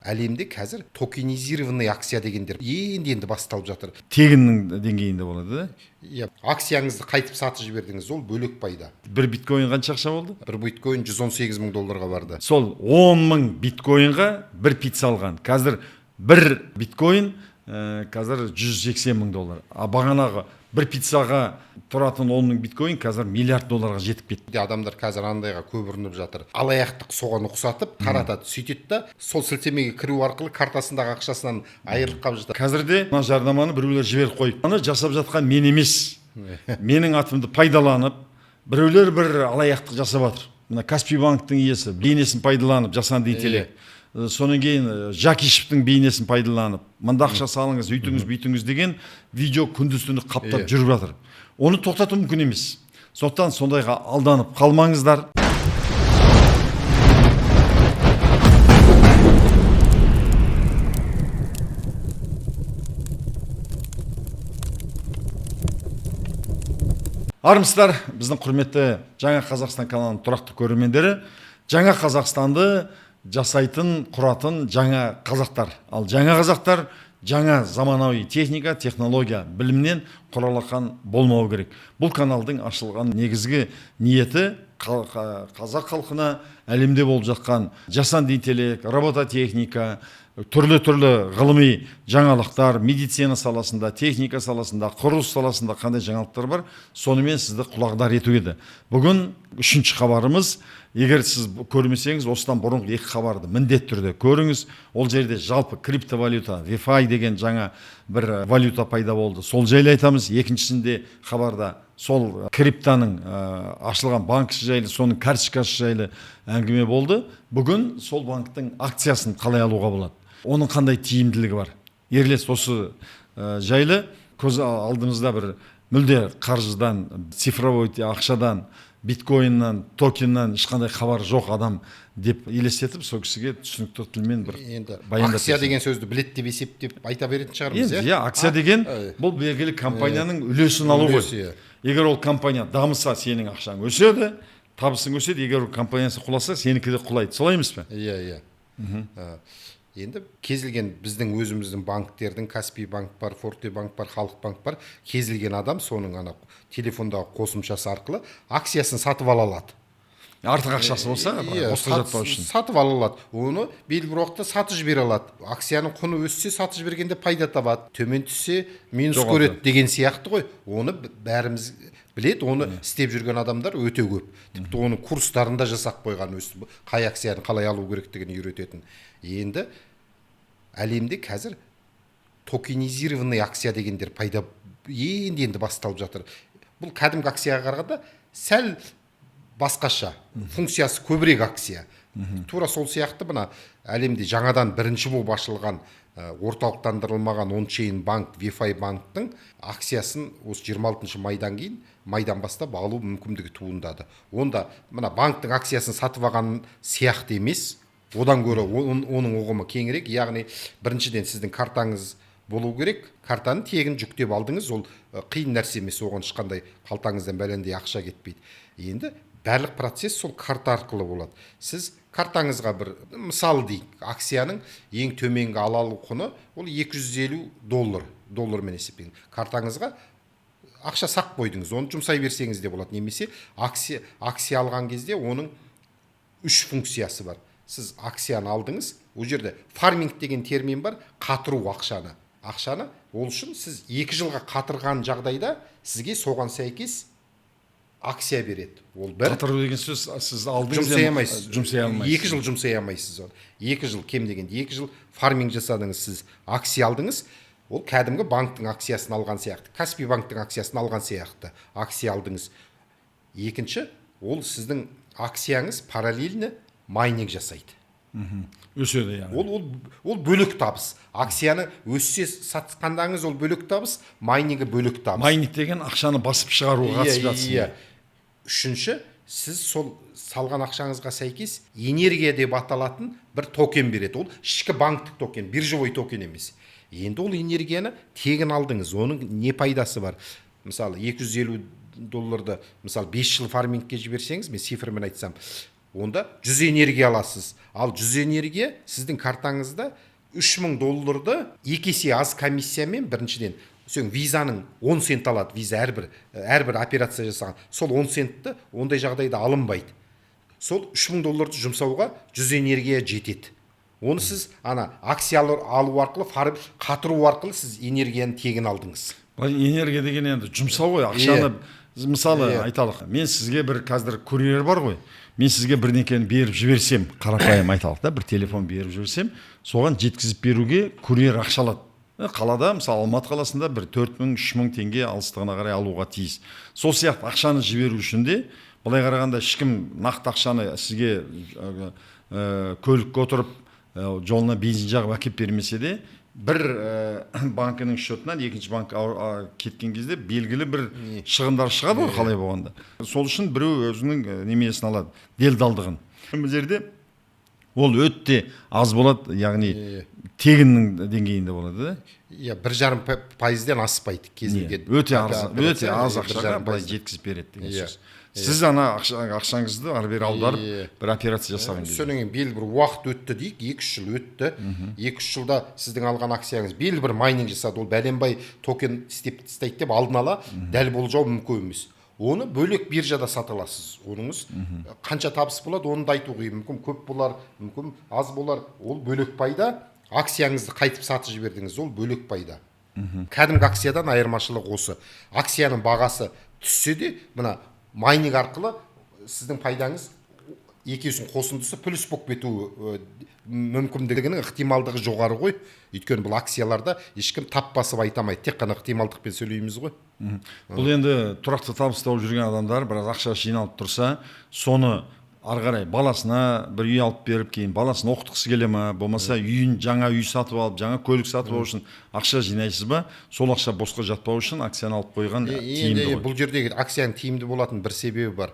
әлемде қазір токенизированный акция дегендер енді басталып жатыр. Тегіннің деңгейінде болады да? Иә, акцияңызды қайтып сатып жібердіңіз, ол бөлек пайда. Бір биткоин қанша ақша болды? Бір биткоин 118 мың долларға барды. Сол 10 мың биткоинға бір пицца алған. Қазір бір биткоин қазір 180 мың доллар. А бағанағы бір пиццаға тұратын 10 мың биткоин қазір миллиард долларға жетіп кетті. Адамдар қазір андайға көп ұрынып жатыр. Алаяқтық соған ұқсатып, таратады, сөйтеді да, сол сілтемеге кіру арқылы картасындағы ақшасынан айырылып қалып жатыр. Қазірде мына жарнаманы біреулер жіберіп қойып, аны жасап жатқан мен емес. Менің атымды пайдаланып, біреулер бір алаяқтық жасап жатыр. Мына Каспий банктың иесі бейнесін пайдаланып жасанды интеллект. Сонан кейін Жакишевтің бейнесін пайдаланып, мында ақша салыңыз, үйтіңіз, бүйтіңіз деген видео күндіз-түні қаптап жүріп жатыр. Оны тоқтату мүмкін емес. Сондықтан сондайға алданып қалмаңыздар. Армысыздар, біздің құрметті Жаңа Қазақстан каналының тұрақты көрермендері. Жаңа Қазақстанды жасайтын, құратын жаңа қазақтар. Ал жаңа қазақтар жаңа заманауи техника, технология, білімнен құралақан болмау керек. Бұл каналдың ашылған негізгі ниеті қазақ халқына әлемде болып жатқан жасанды интеллект, робототехника, түрлі ғылыми жаңалықтар, медицина саласында, техника саласында, құрылыс саласында қандай жаңалықтар бар, сонымен сізді құлағдар ету еді. Бүгін 3-ші хабарымыз. Егер сіз көрмесеңіз, осыдан бұрынғы 2 хабарды міндетті түрде көріңіз. Ол жерде жалпы криптовалюта, VeFi деген жаңа бір валюта пайда болды. Сол жайлы айтамыз. Екіншісінде хабарда сол криптаның ашылған банкісі жайлы, соның карточкасы жайлы әңгіме болды. Бүгін сол банктың акциясын қалай алуға болады? Оның қандай тиімділігі бар? Ерлес осы жайлы көз алдымызда бір мүлде қаржыдан, цифровой ақшадан, биткоиннан, токеннан ешқандай хабар жоқ адам деп елестетіп, сол кісіге түсінікті тілмен бір баяндап. Акция деген сөзді білет деп есептеп айта беретін шығармыз, иә? Акция деген бұл белгілі компанияның үлесін алу ғой. Егер ол компания дамыса, сенің ақшаң өседі, табысың өседі. Егер ол компаниясы құласа, сенікі де құлайды. Солай емес пе? Иә. Енді кезілген біздің өзіміздің банктердің, Каспий банк бар, Форте банк бар, Халық банк бар, кезілген адам соның телефондағы қосымшасы арқылы акциясын сатып ала алады. Артық ақшасы болса, босқа жатпау үшін. Сатып ала алады. Оны белгілі бір уақытта сатып жібере алады. Акцияның құны өссе, сатып жібергенде пайда табады. Төмен түссе, минус көреді деген сияқты ғой. Оны бәріміз білет, оны істеп жүрген адамдар өте көп. Тіпті оны курстарында жасап қойған, қай акцияны қалай алу керектігін үйрететін. Енді әлемде қазір токенизированный акция дегендер пайда енді басталып жатыр. Бұл кәдімгі акцияға қарағанда сәл басқаша, функциясы көбірек акция. Тура сол сияқты мына әлемде жаңадан бірінші болып ашылған орталықтандырылмаған ончейн банк, VeFi банктың акциясын осы 26 майдан бастап алу мүмкіндігі туындады. Онда мына банктың акциясын сатып алған сияқты емес, одан гөрі оның ұғымы кеңірек. Яғни біріншіден сіздің картаңыз болу керек. Картаны тегін жүктеп алдыңыз, ол қиын нәрсе емес, оған ешқандай қалтаңыздан бәлендей ақша кетпейді. Енді барлық процесс сол карта арқылы болады. Сіз картаңызға бір мысал дейік, акцияның ең төменгі алалу құны ол $250 доллармен есептеген. Картаңызға ақша сақ қойдыңыз, оны жұмсай берсеңіз де болады. Немесе акция алған кезде оның 3 функциясы бар. Сіз акцияны алдыңыз, ол жерде фарминг деген термин бар, қатыру ақшаны. Ол үшін сіз 2 жылға қатырған жағдайда сізге соған сәйкес акция береді. Ол бір. Қатыру деген сөз, сіз алдыңыз, жұмсай алмайсыз. 2 жыл жұмсай алмайсыз. 2 жыл, кем дегенде 2 жыл фарминг жасадыңыз, сіз акция алдыңыз. Ол кәдімгі банктың акциясын алған сияқты, Каспий банктың акциясын алған сияқты акция алдыңыз. Екінші, ол сіздің акцияңыз параллельно майнинг жасайды. Өседі яғни. Ол бөлік табыс. Акцияны өссе сатқандаңыз ол бөлік табыс, майнингі бөлік табыс. Майнинг деген ақшаны басып шығаруға қатысып жатсыз. Үшінші, сіз сол салған ақшаңызға сәйкес энергия деп аталатын бір токен береді. Ол ішкі банктық токен, биржевой токен емес. Енді ол энергияны тегін алдыңыз, оның не пайдасы бар? Мысалы $250 мысалы 5 жыл фармингке жіберсеңіз, мен цифрмен айтсам, онда 100 энергия аласыз. Ал 100 энергия сіздің картаңызда $3000 екі есе аз комиссиямен біріншіден сен визаның 10 цент алады. Виза әрбір операция жасаған. Сол 10 центті ондай жағдайда алынбайды. Сол $3000 жұмсауға 100 энергия жетеді. Оны сіз акциялар алу арқылы, қатыру арқылы сіз энергияны тегін алдыңыз. Энергия деген енді жұмсау ғой, ақшаны мысалы айталық. Мен сізге бір қазір курьер бар ғой. Мен сізге бірдеңені беріп жіберсем, қарапайым айталық та, бір телефон беріп жіберсем, соған жеткізіп беруге курьер ақша алады. Қалада, мысалы Алматы қаласында бір 4000-3000 теңге алыстығына қарай алуға тиіс. Сол сияқты ақшаны жіберу үшін де, былай қарағанда ешкім нақты ақшаны сізге көлікке отырып жолына бензин жағып әкеп бермесе де, бір банкінің счетынан екінші банк кеткен кезде белгілі бір шығындар шығады ғой, қалай болғанда. Сол үшін біреу өзінің немесін алады, делдалдығын. Бұл жерде ол өте аз болады, яғни тегіннің деңгейінде болады, да? 1,5%-ден аспайды кезінде. Өте аз ақшаға былай жеткізіп береді деген сөз. Сіз ақшаңызды ары бері аударып бір операция жасаған кезде. Сонан кейін белгілі бір уақыт өтті дейік, 2-3 жыл өтті. 2-3 жылда сіздің алған акцияңыз белгілі бір майнинг жасады. Ол бәленбай токен істеп тастайды деп алдын ала дәл болжау мүмкін емес. Оны бөлек биржада сата аласыз. Оныңыз қанша табыс болады, оны да айту қиын. Мүмкін көп болар, мүмкін аз болар. Ол бөлек пайда. Акцияңызды қайтып сатып жібердіңіз, ол бөлек пайда. Кәдімгі акциядан айырмашылық осы. Акцияның бағасы түссе де, мына майнинг арқылы сіздің пайдаңыз екеуісінің қосындысы плюс болып кетуі мүмкіндігінің ықтималдығы жоғары ғой. Өйткені бұл акцияларда ешкім тап басып айта алмайды, тек қана ықтималдықпен сөйлейміз ғой. Бұл енді тұрақты табыс тауып жүрген адамдар біраз ақша жиналып тұрса, соны ары қарай баласына бір үй алып беріп, кейін баласын оқытқысы келе ма, болмаса жаңа үй сатып алып, жаңа көлік сатып алу үшін ақша жинайсыз ба? Сол ақша босқа жатпау үшін акцияны алып қойған тиімді ғой. Бұл жердегі акцияның тиімді болатын бір себебі бар.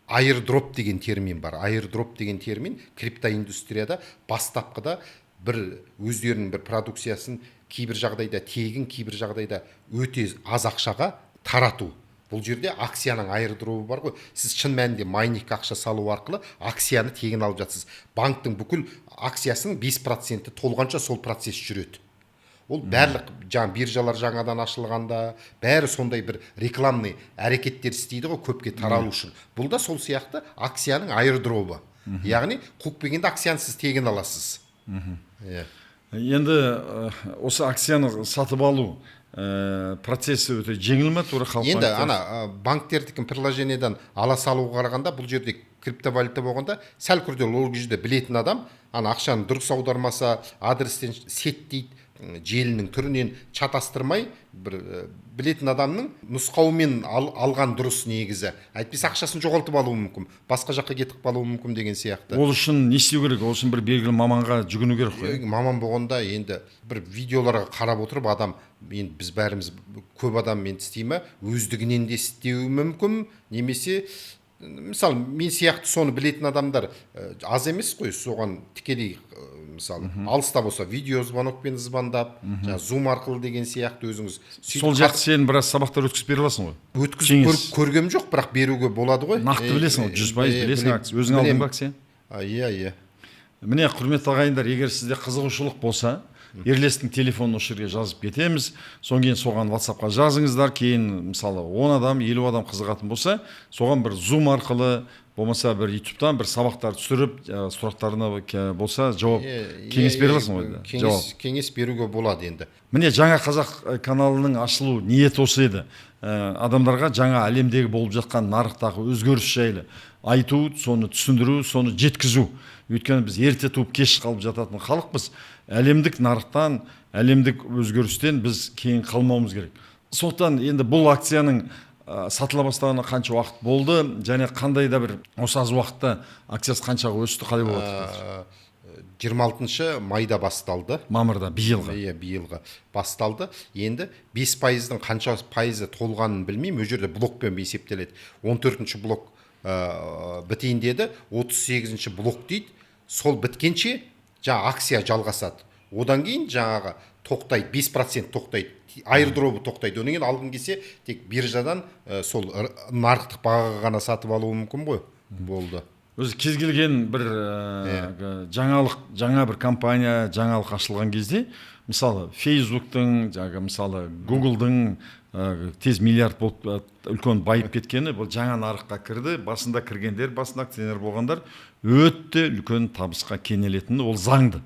Airdrop деген термин бар. Airdrop деген термин криптоиндустрияда бастапқыда бір өздерінің бір продукциясын кейбір жағдайда тегін, кейбір жағдайда өте аз ақшаға тарату. Бұл жерде акцияның airdrop'ы бар ғой. Сіз шын мәнінде майнингке ақша салу арқылы акцияны тегін алып жатсыз. Банктың бүкіл акциясының 5% толғанша сол процесс жүреді. Ол барлық биржалар жаңадан ашылғанда, бәрі сондай бір рекламный әрекеттер істейді ғой көпке таралу үшін. Бұл да сол сияқты акцияның airdrop'ы. Яғни қуып келгенде акцияны сіз тегін аласыз. Енді осы акцияны сатып алу процесі өте жеңіл ме, тура халық банктер? Енді банктердікі приложениеден ала салуға қарағанда бұл жерде криптовалюта болғанда сәл күрделі. Ол кезде білетін адам ақшаны дұрыс аудармаса, адрестен сеттейді, желінің түрінен чатастырмай, білетін адамның нұсқауымен алған дұрыс негізі. Әйтпесе ақшасын жоғалтып алуы мүмкін, басқа жаққа кетіп қалуы мүмкін деген сияқты. Ол үшін не істеу керек? Ол үшін бір белгілі маманға жүгіну керек қой. Маман болғанда енді бір видеоларға қарап отырып адам, біз бәріміз көп адам істейме, өздігінен де істеуі мүмкін, немесе мысалы мен сияқты соны білетін адамдар аз емес қой, соған тікелей мысалы алыста болса видео звонокпен звондап, зум арқылы деген сияқты өзіңіз. Сол жақты сен біраз сабақтар өткізіп бере аласың ғой. Өткізіп көргем жоқ, бірақ беруге болады ғой. Нақты білесің, 100% білесің, өзің алдың ба акция? Иә. Міне, құрметті ағайындар, егер сізде қызығушылық болса, Ерлестің телефонын осы жерге жазып кетеміз. Содан кейін соған WhatsApp-қа жазыңыздар. Кейін мысалы 10 адам, 50 адам қызығатын болса, соған бір Zoom арқылы, болмаса бір YouTube-тан бір сабақтар түсіріп, сұрақтарына болса жауап кеңес бере аласың ғой. Кеңес беруге болады енді. Міне, жаңа қазақ каналының ашылу ниеті осы еді. Адамдарға жаңа әлемдегі болып жатқан нарықтағы өзгеріс жайлы айту, соны түсіндіру, соны жеткізу. Өйткені біз ерте туып кеш қалып жататын халықпыз. Әлемдік нарықтан, әлемдік өзгерістен біз кейін қалмауымыз керек. Сондықтан енді бұл акцияның сатыла бастағанына қанша уақыт болды, және қандай да бір осы аз уақытта акциясы қаншаға өсті, қалай болады? 26 майда басталды. Мамырда, биылғы. Иә, биылғы басталды. Енді 5%-ның қанша пайызы толғанын білмеймін. Ол жерде блокпен есептеледі. 14-ші блок бітейін деді, 38-ші блок дейді. Сол біткенше акция жалғасады. Одан кейін жаңағы тоқтайды, 5% тоқтайды. Airdrop'ы тоқтайды. Онан кейін алғың келсе, тек биржадан сол нарықтық бағаға ғана сатып алуы мүмкін ғой. Болды. өзі кез келген бір жаңа бір компания жаңалық ашылған кезде, мысалы Фейсбуктың, мысалы Гуглдың тез миллиард болып үлкен байып кеткені, бұл жаңа нарыққа кірді, басында кіргендер, басында акционер болғандар өте үлкен табысқа кенелетіні ол заңды.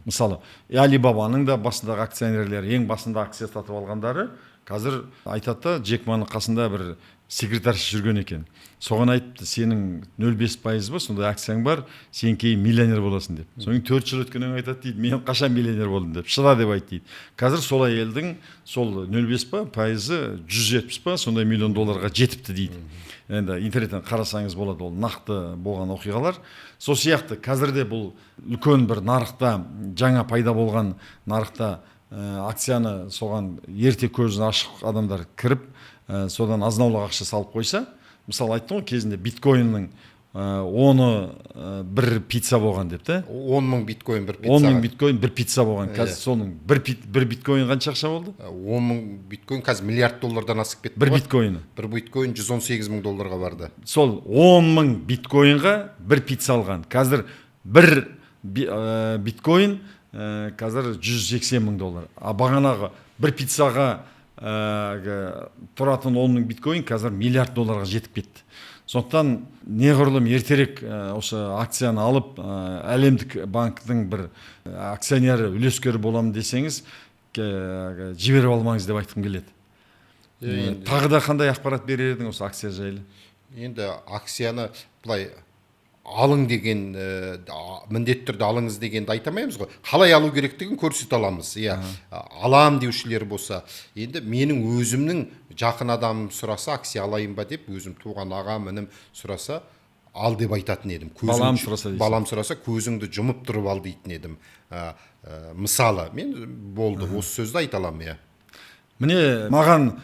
Мысалы, Алибабаның да басындағы акционерлері, ең басында акция сатып алғандары, қазір айтады да, Джек Маның қасында бір секретаршы жүрген екен. Соған айтты, сенің 0,5% ба, сондай акцияң бар, сен кейін миллионер боласың деп. Соң 4 жыл өткеннен айтады дейді, мен қашан миллионер болдым деп. Шыда деп айт дейді. Қазір сол әйелдің сол 0,5 па, пайызы 170 па, сондай миллион долларға жетіпті дейді. Енді интернеттен қарасаңыз болады, ол нақты болған оқиғалар. Сол сияқты қазірде бұл үлкен бір нарықта, жаңа пайда болған нарықта акцияны соған ерте көзін ашық адамдар кіріп, содан азынаулақ ақша салып қойса, мысалы айттым ғой кезінде биткоиннің 10 бір пицца болған деп та. 10 мың биткоин бір пицца. 10 мың биткоин бір пицца болған. Қазір соның бір биткоин қанша ақша болды? 10 мың биткоин қазір миллиард доллардан асып кетті. Бір биткоины. Бір биткоин 118 мың долларға барды. Сол 10 мың биткоинға бір пицца алған. Қазір бір биткоин қазір 180 мың доллар. А бағанағы бір пиццаға тұратын 10 мың биткоин қазір миллиард долларға жетіп кетті. Сондықтан неғұрлым ертерек осы акцияны алып, әлемдік банктың бір акционері, үлескері боламын десеңіз, жіберіп алмаңыз деп айтқым келеді. Тағы да қандай ақпарат берер едің осы акция жайлы? Енді акцияны былай алың деген, міндетті түрде алыңыз дегенді айтамаймыз ғой. Қалай алу керектігін көрсете аламыз. Алам деушілер болса, енді менің өзімнің жақын адамым сұраса, акция алайын ба деп, өзім туған ағам, інім сұраса, ал деп айтатын едім. Балам сұраса, көзіңді жұмып тұрып ал дейтін едім. Мысалы, мен болды, осы сөзді айта аламын. Міне, маған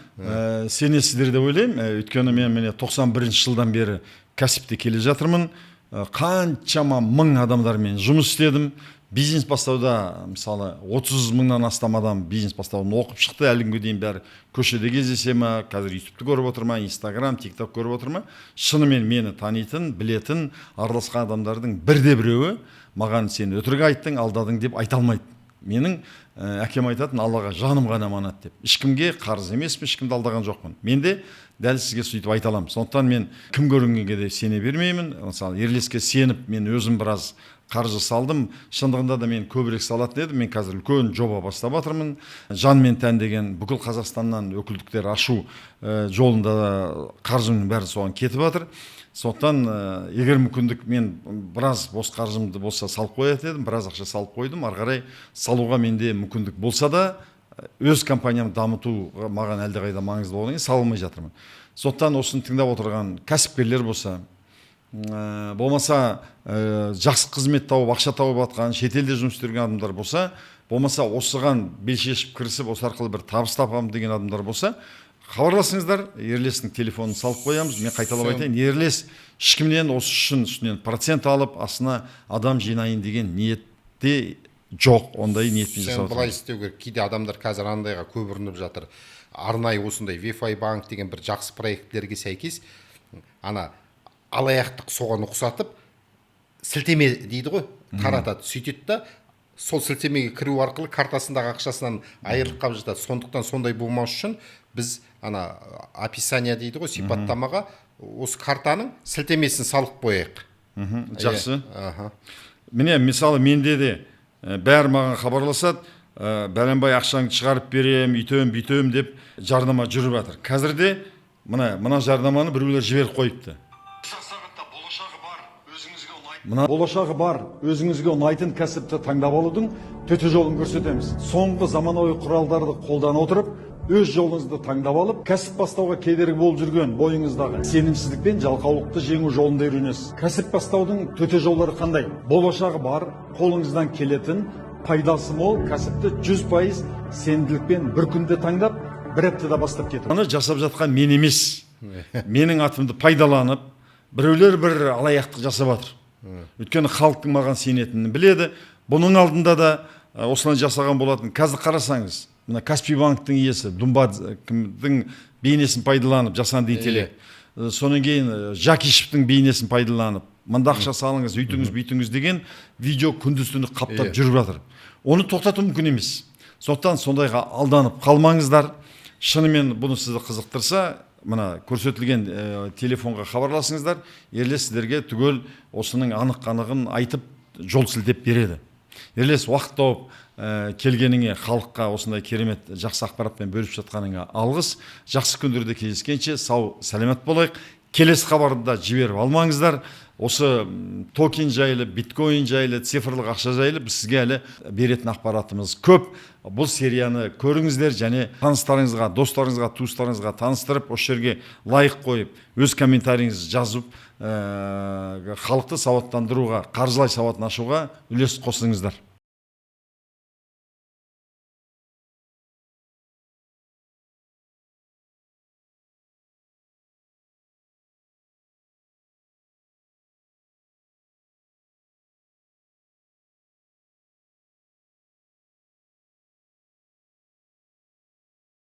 сенесіздер деп ойлаймын. Өйткені мен 91 жылдан бері кәсіпте келе жатырмын. Қаншама мың адамдармен жұмыс істедім. Бизнес бастауда, мысалы, 30 мыңнан астам адам бизнес бастауын оқып шықты. Әлі күнге дейін бәрі көшеде кездесе ма, қазір ютубты көріп отыр ма, Инстаграм, тикток көріп отыр ма. Шынымен мені танитын, білетін, араласқан адамдардың бірде-біреуі маған сен өтірік айттың, алдадың деп айта алмайды. Менің әкем айтатын, Аллаға жаным ғана аманат деп. Ешкімге қарыз емеспін, ешкімді алдаған жоқпын. Мен де дәл сізге сөйтіп айта аламын. Сондықтан мен кім көрінгенге де сене бермеймін. Мысалы, Ерлеске сеніп, мен өзім біраз қаржы салдым. Шындығында да мен көбірек салатын едім. Мен қазір үлкен жоба бастап жатырмын. Жан мен тән деген бүкіл Қазақстаннан өкілдіктер ашу жолында қаржымның бәрі соған кетіп жатыр. Сондықтан егер мүмкіндік мен біраз бос қаржымды болса салып қоятын едім, біраз ақша салып қойдым. Ары қарай салуға менде мүмкіндік болса да, өз компаниямды дамыту маған әлдеқайда маңызды болғаннан кейін салмай жатырмын. Сондықтан осыны тыңдап отырған кәсіпкерлер болса, болмаса жақсы қызмет тауып, ақша тауып жатқан, шетелде жұмыс істеген адамдар болса, болмаса осыған бел шешіп кірісіп, осы арқылы бір табыс табамын деген адамдар болса, хабарласыңыздар, Ерлестің телефонын салып қоямыз. Мен қайталап айтайын, Ерлес ешкімнен осы үшін үстінен процент алып, астына адам жинайын деген ниетте жоқ, ондай ниетпен жасап отырмын. Былай істеу керек. Кейде адамдар қазір андайға көп ұрынып жатыр. Арнайы осындай Wi-Fi банк деген бір жақсы проектлерге сәйкес, алаяқтық соған ұқсатып, сілтеме дейді ғой, таратады. Сөйтеді да, сол сілтемеге кіру арқылы картасындағы ақшасынан айырылып қалып жатады. Сондықтан сондай болмас үшін біз описание дейді ғой, сипаттамаға осы картаның сілтемесін салып қояйық. Жақсы. Міне, мысалы, менде де бәрі маған хабарласады, бәленбай ақшаңды шығарып берем, үйтем деп жарнама жүріп жатыр. Қазірде мына жарнаманы біреулер жіберіп қойыпты. Болашағы бар, өзіңізге ұнайтын кәсіпті таңдап алудың төте жолын көрсетеміз. Соңғы заманауи құралдарды қолдана отырып, өз жолыңызды таңдап алып, кәсіп бастауға кедергі болып жүрген бойыңыздағы сенімсіздік пен жалқаулықты жеңу жолында үйренесіз. Кәсіп бастаудың төте жолдары қандай? Болашағы бар, қолыңыздан келетін, пайдасы мол кәсіпті 100% сенімділікпен бір күнде таңдап, бір аптада бастап кету. Оны жасап жатқан мен емес. Менің атымды пайдаланып, біреулер бір алаяқтық жасап жатыр. Өйткені халықтың маған сенетінін біледі. Бұның алдында да осылай жасаған болатын. Қазір қарасаңыз, мына Каспий банктың иесі Думбадың бейнесін пайдаланып жасанды интеллект. сонан кейін Жакишевтің бейнесін пайдаланып, мында ақша салыңыз, үйтіңіз, бүйтіңіз деген видео күндіз-түні қаптап жүріп жатыр. Оны тоқтату мүмкін емес. Сондықтан сондайға алданып қалмаңыздар. Шынымен бұны сізді қызықтырса, мына көрсетілген телефонға хабарласыңыздар. Ерлес сіздерге түгел осының анық-қанығын айтып, жол сілтеп береді. Ерлес уақыт тауып келгеніңе, халыққа осындай керемет жақсы ақпаратпен бөліп жатқаныңа алғыс. Жақсы күндерде кездескенше сау, сәлемет болайық. Келесі хабарды да жіберіп алмаңыздар. Осы токен жайлы, биткоин жайлы, цифрлық ақша жайлы біз сізге әлі беретін ақпаратымыз көп. Бұл серияны көріңіздер және таныстарыңызға, достарыңызға, туыстарыңызға таныстырып, осы жерге лайк қойып, өз комментарийіңізді жазып, халықты сауаттандыруға, қаржылай сауатын ашуға үлес қосыңыздар.